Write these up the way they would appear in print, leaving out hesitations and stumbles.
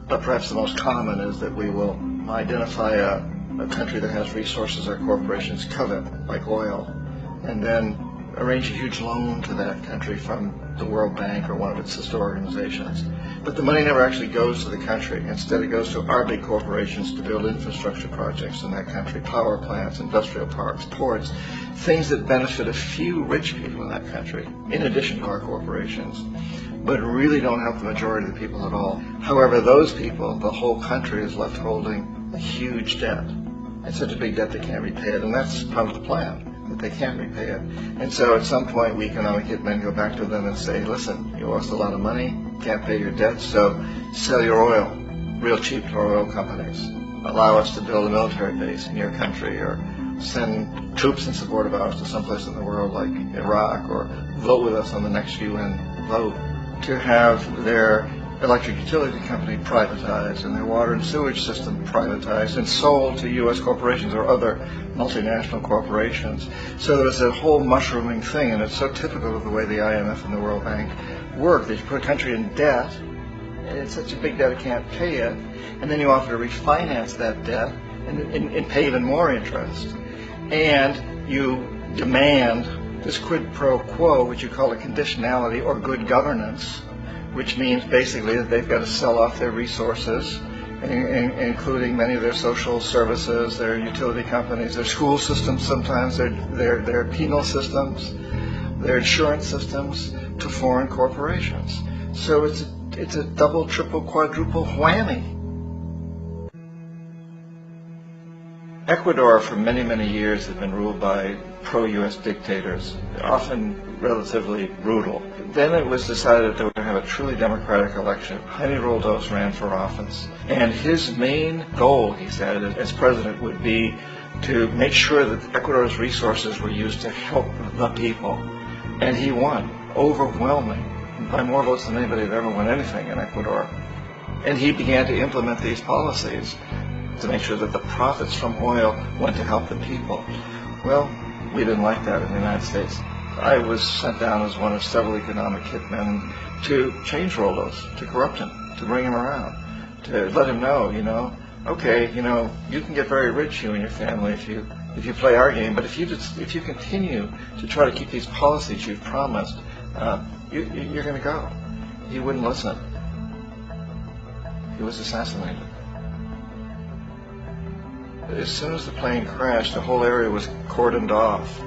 But perhaps the most common is that we will identify a country that has resources our corporations covet, like oil, and then arrange a huge loan to that country from the World Bank or one of its sister organizations. But the money never actually goes to the country. Instead, it goes to our big corporations to build infrastructure projects in that country, power plants, industrial parks, ports, things that benefit a few rich people in that country, in addition to our corporations, but really don't help the majority of the people at all. However, those people, the whole country is left holding a huge debt. It's such a big debt they can't repay it, and that's part of the plan, that they can't repay it. And so at some point, we economic hitmen go back to them and say, listen, you owe us a lot of money, can't pay your debt, so sell your oil real cheap to our oil companies. Allow us to build a military base in your country, or send troops in support of ours to someplace in the world like Iraq, or vote with us on the next UN vote. To have their electric utility company privatized and their water and sewage system privatized and sold to U.S. corporations or other multinational corporations. So there's a whole mushrooming thing, and it's so typical of the way the IMF and the World Bank work. They put a country in debt, and it's such a big debt it can't pay it, and then you offer to refinance that debt and pay even more interest. And you demand this quid pro quo, which you call a conditionality or good governance, which means basically that they've got to sell off their resources, including many of their social services, their utility companies, their school systems sometimes, their penal systems, their insurance systems, to foreign corporations. So it's a double, triple, quadruple whammy. Ecuador for many, many years had been ruled by pro-U.S. dictators, often relatively brutal. Then it was decided that they were going to have a truly democratic election. Jaime Roldos ran for office, and his main goal, he said, as president would be to make sure that Ecuador's resources were used to help the people. And he won, overwhelming, by more votes than anybody had ever won anything in Ecuador. And he began to implement these policies to make sure that the profits from oil went to help the people. Well, we didn't like that in the United States. I was sent down as one of several economic hitmen to change Roldos, to corrupt him, to bring him around, to let him know, okay, you can get very rich, you and your family, if you play our game, but if you continue to try to keep these policies you've promised, you're going to go. He wouldn't listen. He was assassinated. As soon as the plane crashed, the whole area was cordoned off.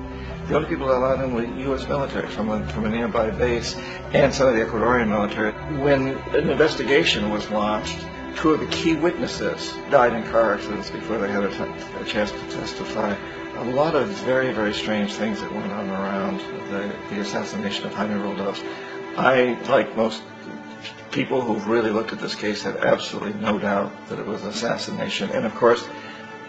The only people that allowed in were U.S. military from a nearby base and some of the Ecuadorian military. When an investigation was launched, two of the key witnesses died in car accidents before they had a chance to testify. A lot of very, very strange things that went on around the assassination of Jaime Roldos. I, like most people who've really looked at this case, have absolutely no doubt that it was an assassination. And of course,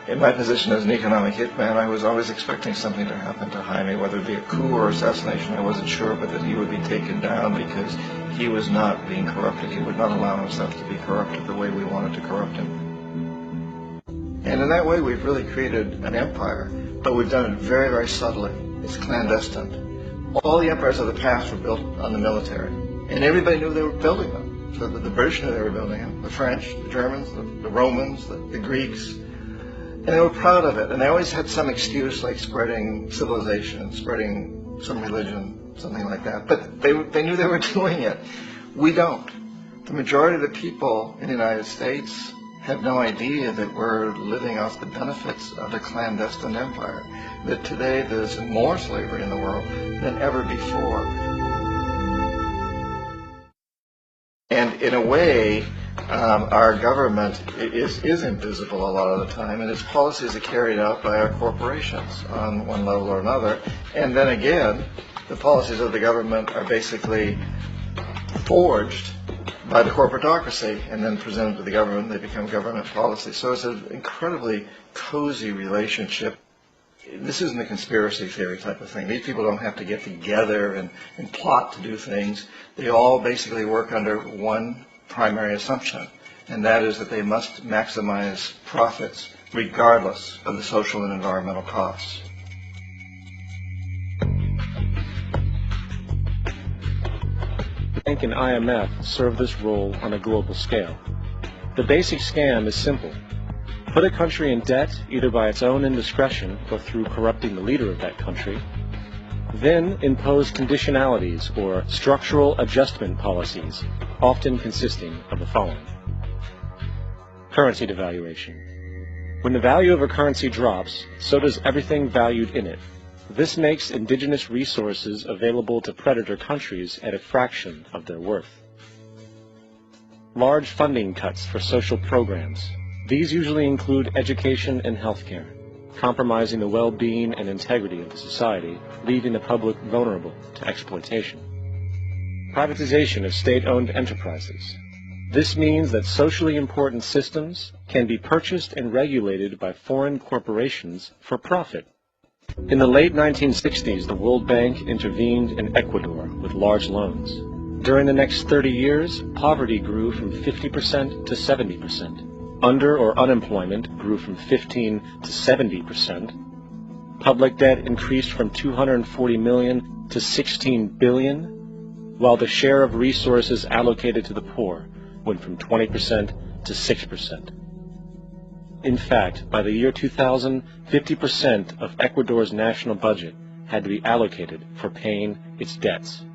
in my position as an economic hitman, I was always expecting something to happen to Jaime, whether it be a coup or assassination, I wasn't sure, but that he would be taken down because he was not being corrupted. He would not allow himself to be corrupted the way we wanted to corrupt him. And in that way, we've really created an empire, but we've done it very, very subtly. It's clandestine. All the empires of the past were built on the military, and everybody knew they were building them. So the British knew they were building them, the French, the Germans, the Romans, the Greeks. And they were proud of it, and they always had some excuse, like spreading civilization, spreading some religion, something like that. But they knew they were doing it. We don't. The majority of the people in the United States have no idea that we're living off the benefits of a clandestine empire, that today there's more slavery in the world than ever before. And in a way, our government is invisible a lot of the time, and its policies are carried out by our corporations on one level or another. And then again, the policies of the government are basically forged by the corporatocracy and then presented to the government. They become government policies. So it's an incredibly cozy relationship. This isn't a conspiracy theory type of thing. These people don't have to get together and plot to do things. They all basically work under one primary assumption, and that is that they must maximize profits regardless of the social and environmental costs. The bank and IMF serve this role on a global scale. The basic scam is simple. Put a country in debt either by its own indiscretion or through corrupting the leader of that country. Then impose conditionalities or structural adjustment policies, often consisting of the following. Currency devaluation. When the value of a currency drops, so does everything valued in it. This makes indigenous resources available to predator countries at a fraction of their worth. Large funding cuts for social programs. These usually include education and healthcare, compromising the well-being and integrity of the society, leaving the public vulnerable to exploitation. Privatization of state-owned enterprises. This means that socially important systems can be purchased and regulated by foreign corporations for profit. In the late 1960s, the World Bank intervened in Ecuador with large loans. During the next 30 years, poverty grew from 50% to 70%. Under or unemployment grew from 15 to 70%. Public debt increased from 240 million to 16 billion, while the share of resources allocated to the poor went from 20% to 6%. In fact, by the year 2000, 50% of Ecuador's national budget had to be allocated for paying its debts.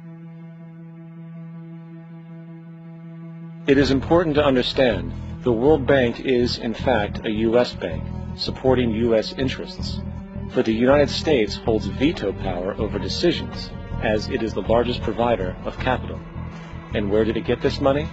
It is important to understand the World Bank is, in fact, a U.S. bank, supporting U.S. interests. For the United States holds veto power over decisions, as it is the largest provider of capital. And where did it get this money?